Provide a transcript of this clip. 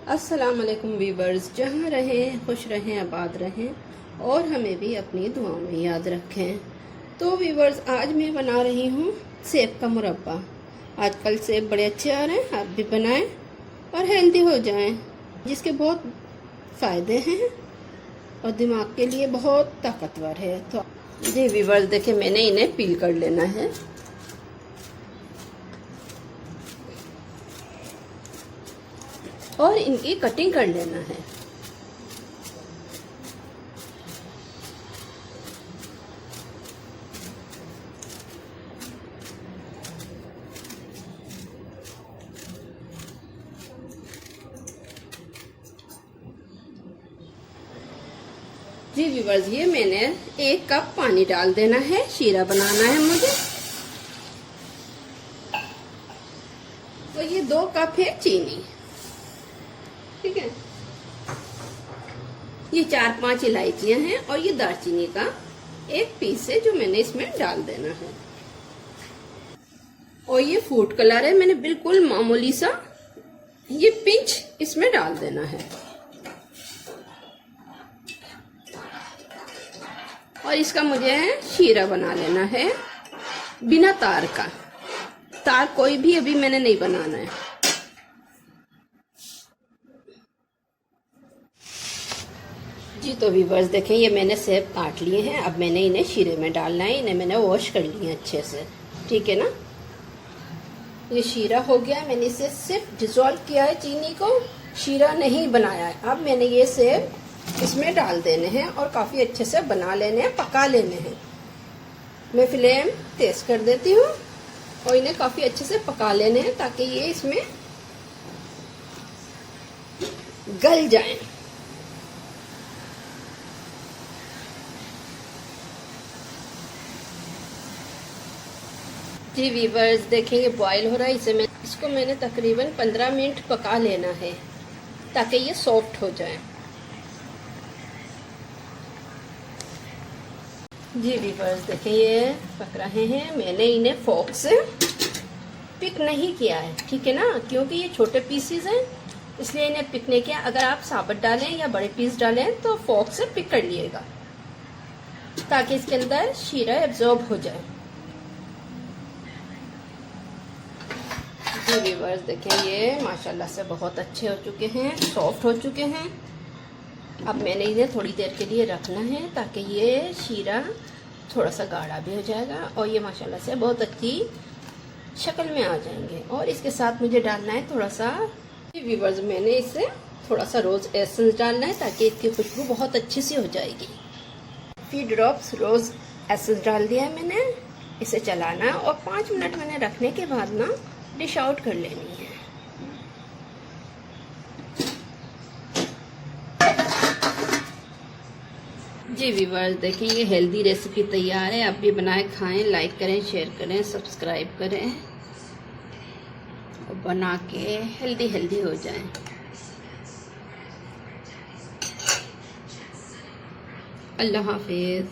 अस्सलाम वालेकुम वीवर्स, जहाँ रहें खुश रहें, आबाद रहें और हमें भी अपनी दुआओं में याद रखें। तो वीवर्स, आज मैं बना रही हूँ सेब का मुरब्बा। आजकल सेब बड़े अच्छे आ रहे हैं, आप भी बनाएं और हेल्दी हो जाएं, जिसके बहुत फ़ायदे हैं और दिमाग के लिए बहुत ताकतवर है। तो जी वीवर्स, देखिए मैंने इन्हें पील कर लेना है। और इनकी कटिंग कर लेना है। जी व्यूवर्स, ये मैंने 1 कप पानी डाल देना है। शीरा बनाना है मुझे। तो ये 2 कप है चीनी, ठीक है। ये 4-5 इलायचियां हैं और ये दालचीनी का 1 पीस है जो मैंने इसमें डाल देना है। और ये फूड कलर है, मैंने बिल्कुल मामूली सा ये पिंच इसमें डाल देना है। और इसका मुझे शीरा बना लेना है बिना तार का। तार कोई भी अभी मैंने नहीं बनाना है। जी तो व्यूवर्स, देखें ये मैंने सेब काट लिए हैं। अब मैंने इन्हें शीरे में डालना है। इन्हें मैंने वॉश कर लिए अच्छे से, ठीक है ना। ये शीरा हो गया। मैंने इसे सिर्फ डिसॉल्व किया है, चीनी को, शीरा नहीं बनाया है। अब मैंने ये सेब इसमें डाल देने हैं और काफी अच्छे से बना लेने हैं, पका लेने हैं। मैं फ्लेम तेज कर देती हूँ और इन्हें काफी अच्छे से पका लेने हैं ताकि ये इसमें गल जाएं। जी वीवर्स, देखिए ये बॉईल हो रहा है। इसको मैंने तकरीबन 15 मिनट पका लेना है ताकि ये सॉफ्ट हो जाए। जी वीवर्स, देखिए ये पक रहे हैं। मैंने इन्हें फोर्क से पिक नहीं किया है, ठीक है ना, क्योंकि ये छोटे पीसीज हैं, इसलिए इन्हें पिक नहीं किया। अगर आप साबुत डालें या बड़े पीस डालें तो फोर्क से पिक कर लिएगा ताकि इसके अंदर शीरा एब्जॉर्ब हो जाए। जी व्यूअर्स, देखें ये माशाल्लाह से बहुत अच्छे हो चुके हैं, सॉफ्ट हो चुके हैं। अब मैंने इन्हें थोड़ी देर के लिए रखना है ताकि ये शीरा थोड़ा सा गाढ़ा भी हो जाएगा और ये माशाल्लाह से बहुत अच्छी शक्ल में आ जाएंगे। और इसके साथ मुझे डालना है थोड़ा सा, व्यूअर्स मैंने इसे थोड़ा सा रोज एसेंस डालना है ताकि इसकी खुशबू बहुत अच्छी सी हो जाएगी। 3 ड्रॉप्स रोज एसेंस डाल दिया है मैंने। इसे चलाना और 5 मिनट मैंने रखने के बाद ना डिश आउट कर लेनी है। जी व्यूअर्स, देखिए ये हेल्दी रेसिपी तैयार है। आप भी बनाए खाएं, लाइक करें, शेयर करें, सब्सक्राइब करें और बना के हेल्दी हो जाएं। अल्लाह हाफिज।